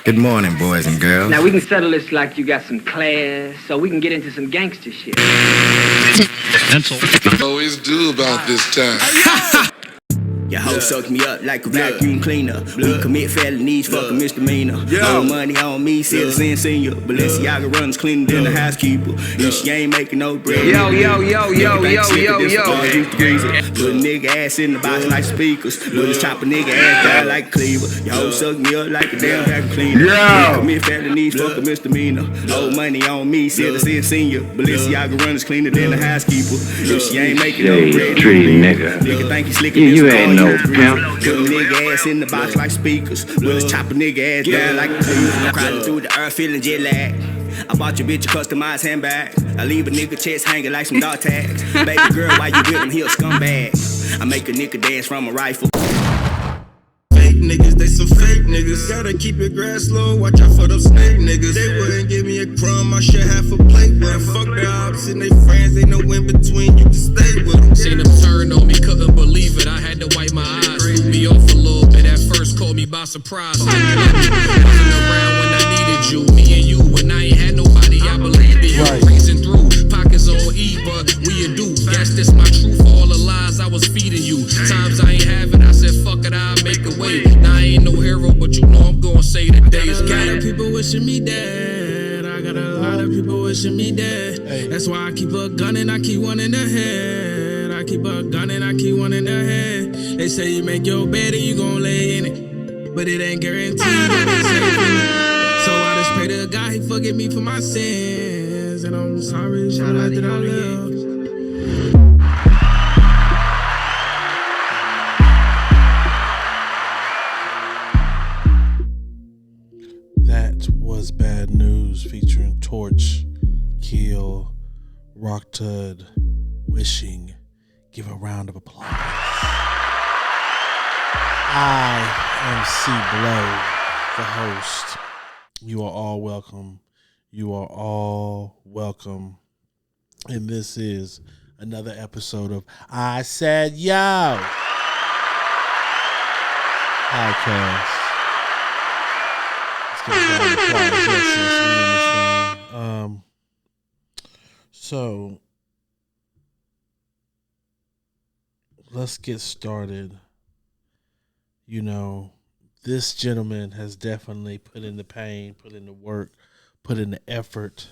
Good morning, boys and girls. Now we can settle this like you got some class, so we can get into some gangster shit. Always do about this time. Your hoe suck me up like a vacuum cleaner. We commit felonies, fuck a misdemeanor. No money on me, citizen senior. Balenciaga runs cleaner than a housekeeper. And she ain't making no bread. Yo. Put a nigga ass in the box like speakers. Put a chop a nigga ass down like a cleaver. Your hoe suck me up like a damn vacuum cleaner. We commit felonies, fuck a misdemeanor. No money on me, citizen senior. Balenciaga runs cleaner than a housekeeper. And she ain't making no bread. Nigga think he slicking this car. No pimp. Put a nigga ass in the box like speakers. We'll chop a nigga ass down like a cleaver. I'm crawling through the earth feeling jet lag. I bought your bitch a customized handbag. I leave a nigga chest hanging like some dog tags. Baby girl, why you with him? He a scumbag. I make a nigga dance from a rifle. Fake niggas, they some fake niggas. Gotta keep your grass low, watch out for them snake niggas. They wouldn't give me a crumb, I should have a plate with them. Fuck the ops and they friends, ain't no in between, you can stay with them. Seen them turn on me, couldn't believe it, I had to wipe my eyes. Threw me off a little bit at first, caught me by surprise. Wasn't around when I needed you, me and you, when I ain't had nobody, I believed in you. Racing through, pockets on E, but we a do. Guess this my truth for all the lies I was feeding you. Times I ain't having, I said fuck it, I'll make a way. Now I ain't no hero, but you know I'm gonna say the day is got a lot of people wishing me dead. I got a lot of people wishing me dead. That's why I keep a gun and I keep one in the head. I keep a gun and I keep one in the head. They say you make your bed and you gon' lay in it, but it ain't guaranteed that it's safe in it. So I just pray to God he forgive me for my sins, and I'm sorry for the life that I live. That was Bad News featuring Torch, Keel, Rock Tud, Wishing. Give a round of applause. I am C. Blow, the host. You are all welcome. You are all welcome. And this is another episode of I Said Yo podcast. So let's get started. You know, this gentleman has definitely put in the pain, put in the work, put in the effort.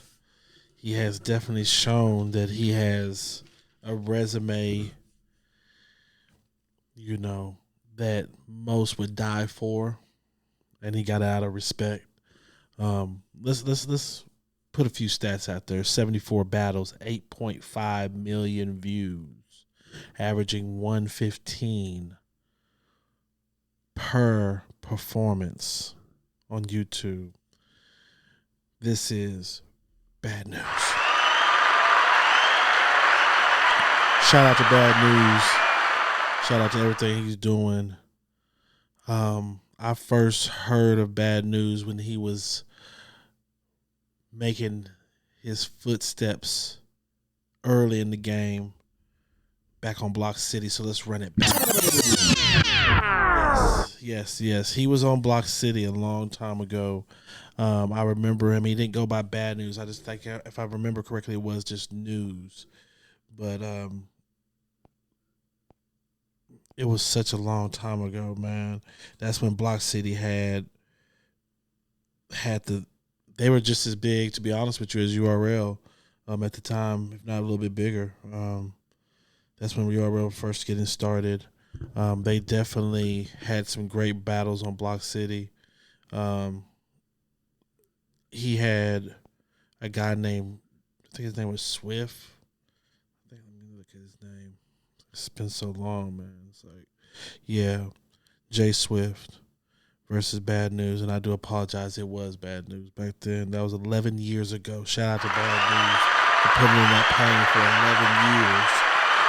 He has definitely shown that he has a resume, you know, that most would die for. And he got out of respect. Let's put a few stats out there. 74 battles, 8.5 million views, averaging 115 per performance on YouTube. This is Bad News. Shout out to Bad News. Shout out to everything he's doing. I first heard of Bad News when he was making his footsteps early in the game back on Block City. So let's run it back. Yes. He was on Block City a long time ago. I remember him. He didn't go by Bad News. I just think, if I remember correctly, it was just Newz. But it was such a long time ago, man. That's when Block City had they were just as big, to be honest with you, as URL at the time, if not a little bit bigger. That's when URL first getting started. They definitely had some great battles on Block City. He had a guy named, I think his name was Swift. Let me look at his name. It's been so long, man. It's like, yeah, Jay Swift versus Bad News, and I do apologize. It was Bad News back then. That was 11 years ago. Shout out to Bad News for putting in that pain for 11 years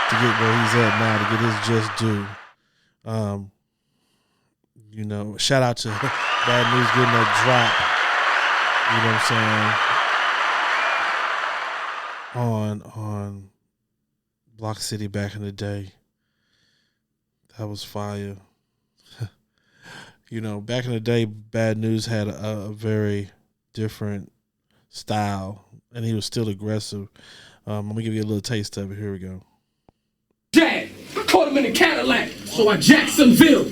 to get where he's at now, to get his just due. You know, shout out to Bad News getting that drop. You know what I'm saying? On Block City back in the day. That was fire. You know, back in the day, Bad News had a very different style, and he was still aggressive. I'm gonna give you a little taste of it. Here we go. Dad, I caught him in a Cadillac, so I Jacksonville.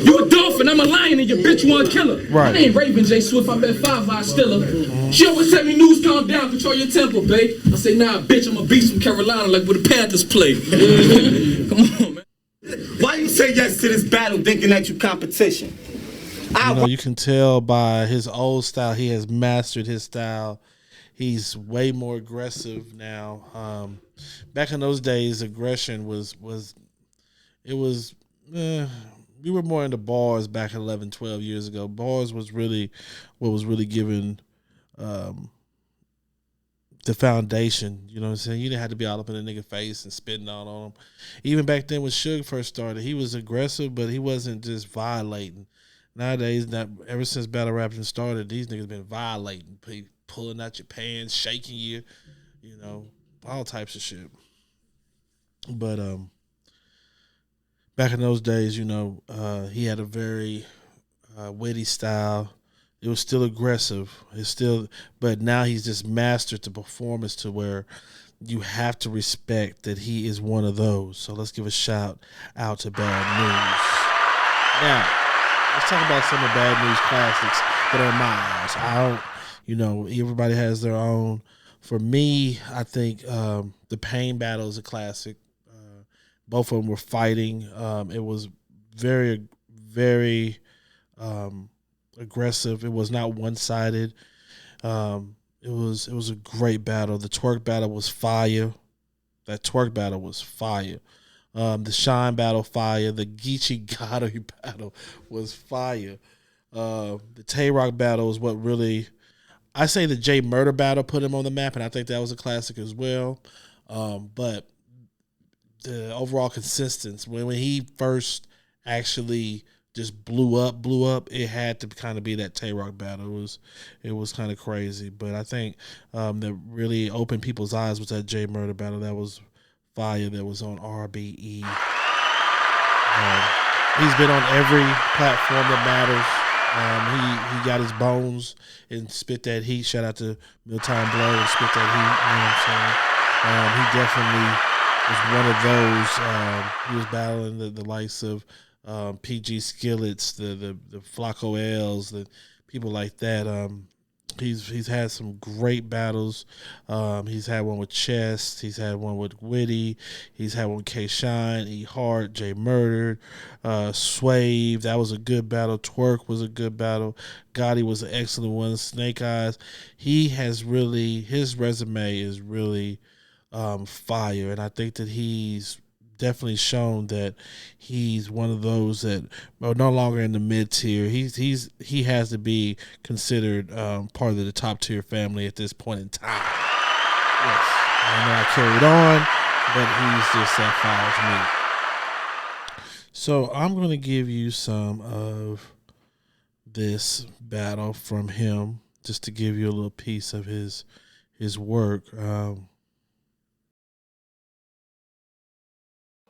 You a dolphin, I'm a lion, and your bitch one killer. Right. My name Raven J. Swift, I bet 5 Stiller. She always tell me, Newz, calm down, control your temper, babe. I say, nah, bitch, I'm a beast from Carolina, like where the Panthers play. Come on, man. Why you say yes to this battle thinking that you competition? You know, you can tell by his old style, he has mastered his style. He's way more aggressive now. Back in those days, aggression was we were more into bars back 11, 12 years ago. Bars was really what was really giving the foundation. You know what I'm saying? You didn't have to be all up in a nigga face and spitting out on him. Even back then when Suge first started, he was aggressive, but he wasn't just violating. Nowadays, ever since battle rapping started, these niggas been violating, pulling out your pants, shaking you, you know, all types of shit. But back in those days, you know, he had a very witty style. It was still aggressive. But now he's just mastered the performance to where you have to respect that he is one of those. So let's give a shout out to Bad News. Now, let's talk about some of Bad News classics that are in my eyes. Everybody has their own. For me, I think the Pain Battle is a classic. Both of them were fighting. It was very, very aggressive. It was not one-sided. It was a great battle. The twerk battle was fire. That twerk battle was fire. The Shine battle, fire. The Geechee Gotti battle was fire. The Tay-Rock battle is what really, I say the Jay Murder battle put him on the map, and I think that was a classic as well. But the overall consistency, when he first actually just blew up, it had to kind of be that Tay-Rock battle. It was kind of crazy. But I think that really opened people's eyes was that Jay Murder battle. That was fire. That was on RBE. He's been on every platform that matters. He got his bones and spit that heat. Shout out to Milltime Blow and spit that heat. You know what I'm saying? He definitely was one of those. He was battling the likes of PG Skillets, the Flacco L's, the people like that. He's had some great battles. He's had one with Chest. He's had one with Witty. He's had one with K-Shine, E Hart, Jay Murdered, Swave. That was a good battle. Twerk was a good battle. Gotti was an excellent one. Snake Eyes. His resume is really fire, and I think that he's definitely shown that he's one of those that are no longer in the mid tier. He has to be considered part of the top tier family at this point in time. Yes, I know I carried on, but he's just that far as me. So I'm going to give you some of this battle from him, just to give you a little piece of his work.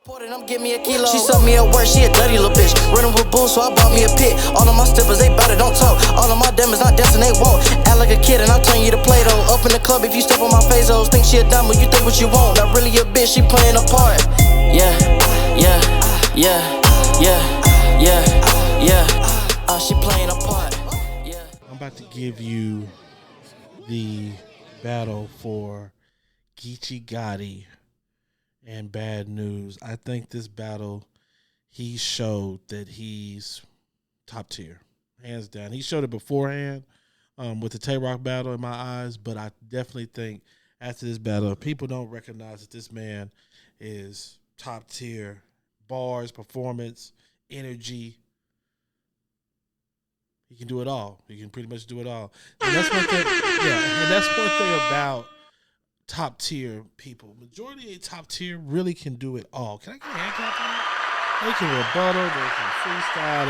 She sucked me at work, she a dirty little bitch. Running with bulls, so I bought me a pit. All of my steppers, they better don't talk. All of my demons, not dancing, they walk. Act like a kid, and I'm telling you to play though. Up in the club, if you step on my phasos, think she a diamond, you think what you want. Not really a bitch, she playing a part. Yeah. She playing a part. Yeah. I'm about to give you the battle for Geechee Gotti and Bad News. I think this battle, he showed that he's top tier, hands down. He showed it beforehand with the Tay-Rock battle in my eyes, but I definitely think after this battle, people don't recognize that this man is top tier. Bars, performance, energy. He can do it all. He can pretty much do it all. And that's one thing. Yeah, and that's one thing about top tier people. Majority of top tier really can do it all. Can I get a hand clap for that? They can rebuttal. They can freestyle.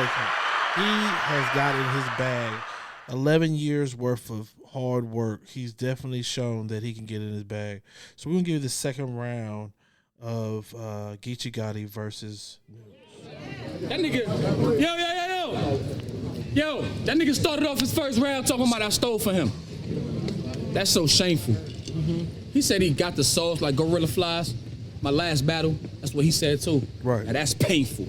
He has got in his bag 11 years worth of hard work. He's definitely shown that he can get in his bag. So we're gonna give you the second round of Geechee Gotti versus Newz. That nigga, yo, that nigga started off his first round talking about I stole from him. That's so shameful. He said he got the sauce like gorilla flies. My last battle, that's what he said too. Right. Now that's painful.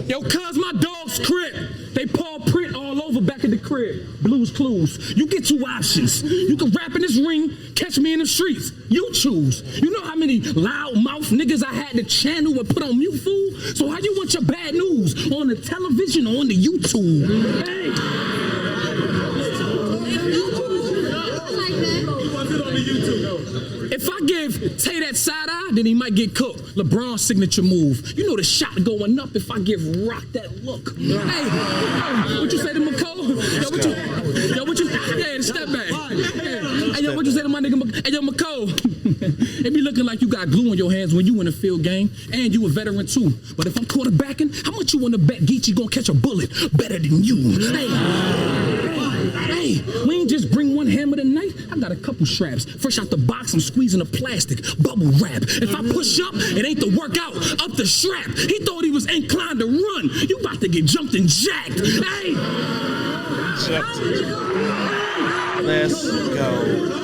Yo, cuz my dog's crib. They paw print all over back at the crib. Blues Clues. You get two options. You can rap in this ring, catch me in the streets. You choose. You know how many loud mouth niggas I had to channel and put on mute, fool? So how you want your bad news? On the television or on the YouTube? Hey. If I give Tay that side eye, then he might get cooked. LeBron's signature move. You know the shot going up if I give Rock that look. Hey, what you say to McCall? Yeah, step back. Hey, yo, what you say to my nigga McCall? Hey, yo, McCall. It be looking like you got glue on your hands when you in the field game, and you a veteran too. But if I'm quarterbacking, how much you wanna bet Geechee gonna catch a bullet better than you? Hey, we ain't just bring one hammer tonight. I got a couple straps. Fresh out the box, I'm squeezing the plastic. Bubble wrap. If I push up, it ain't the workout. Up the strap. He thought he was inclined to run. You about to get jumped and jacked. Hey! Let's go.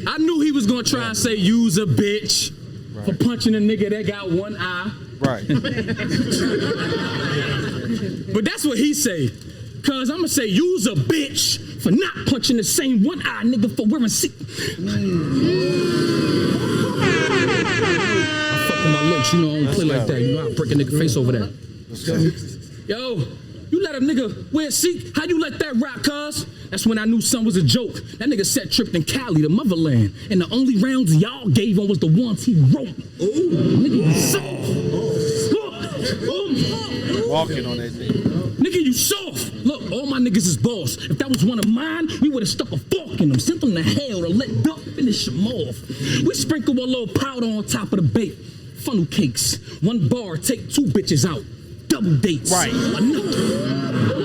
I knew he was gonna try and say use a bitch for punching a nigga that got one eye. Right. But that's what he say. Cause I'ma say use a bitch for not punching the same one eye nigga for wearing I fuck with my looks, you know I don't play like that. You know I break a nigga face over that. Yo, you let a nigga wear a seat, how you let that rock, cuz? That's when I knew something was a joke. That nigga set tripped in Cali, the motherland. And the only rounds y'all gave him was the ones he wrote. Ooh, nigga, you soft. Walking on that nigga. Nigga, you soft. Look, all my niggas is boss. If that was one of mine, we would've stuck a fork in them, sent them to hell to let Duck finish them off. We sprinkle a little powder on top of the bait. Funnel cakes. One bar, take two bitches out. Double dates. Right.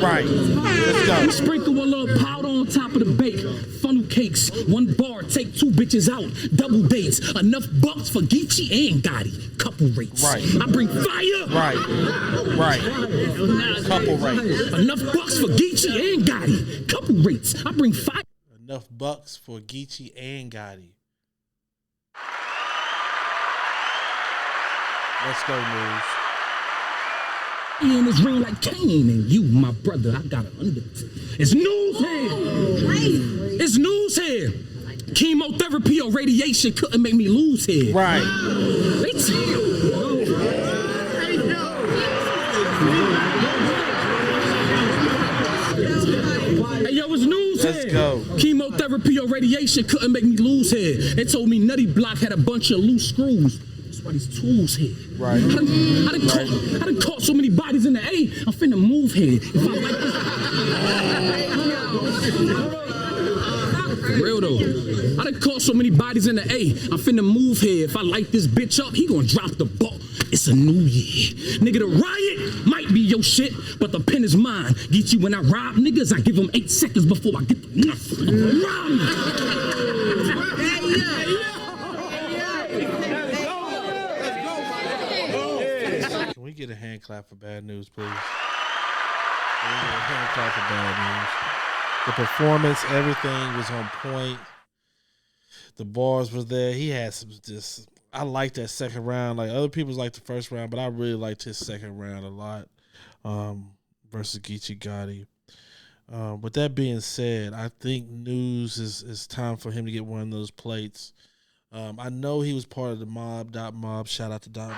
Right. Let's go. We sprinkle a little powder on top of the bake. Funnel cakes. One bar, take two bitches out. Double dates. Enough bucks for Geechee and Gotti. Couple rates. Right. I bring fire. Right. Right. Couple rates. Enough bucks for Geechee and Gotti. Couple rates. I bring fire. Enough bucks for Geechee and Gotti. Let's go, Newz. In this ring like Kane and you, my brother, I got an under. It's Newz here. It's Newz here. Chemotherapy or radiation couldn't make me lose here. Right. Hey, yo, it's Newz here. Let's go. Chemotherapy or radiation couldn't make me lose here. They told me Nutty Block had a bunch of loose screws. That's why these tools here. Right. I done caught so many bodies in the A, I'm finna move here. If I like this. For real though. I done caught so many bodies in the A, I'm finna move here. If I light this bitch up, he gonna drop the ball. It's a new year. Nigga, the riot might be your shit, but the pen is mine. Get you when I rob niggas, I give them 8 seconds before I get the nothing. Rob Can we get a hand clap for Bad News, please? Can we get a hand clap for Bad News? The performance, everything was on point. The bars was there. He had some just. I liked that second round. Like other people liked the first round, but I really liked his second round a lot. Versus Geechee Gotti. With that being said, I think Newz is time for him to get one of those plates. I know he was part of the Mob. Shout out to Mob.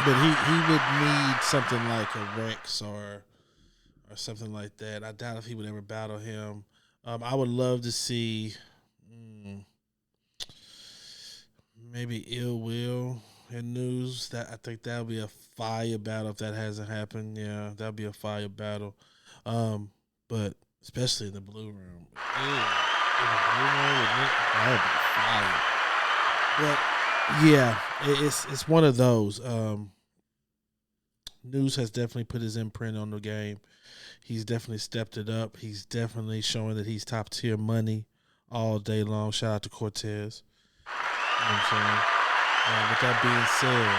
But he would need something like a Rex or something like that. I doubt if he would ever battle him. I would love to see maybe Ill Will and Newz. That I think that would be a fire battle if that hasn't happened. Yeah, that would be a fire battle. But especially in the blue room. But yeah, it's one of those. Newz has definitely put his imprint on the game. He's definitely stepped it up. He's definitely showing that he's top tier money all day long. Shout out to Cortez. You know what I'm saying? With that being said,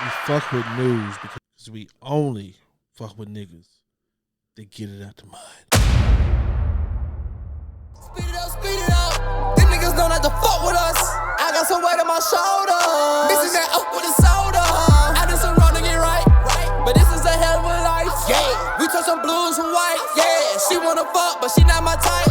we fuck with Newz because we only fuck with niggas that get it out the mud. Speed it up. Them niggas don't have to fuck with us. I got some weight on my shoulder. Mixing that up with a soda. I did some wrong to get right. But this is a hell of a life. Yeah. We took some blues and white. Yeah. She wanna fuck, but she not my type.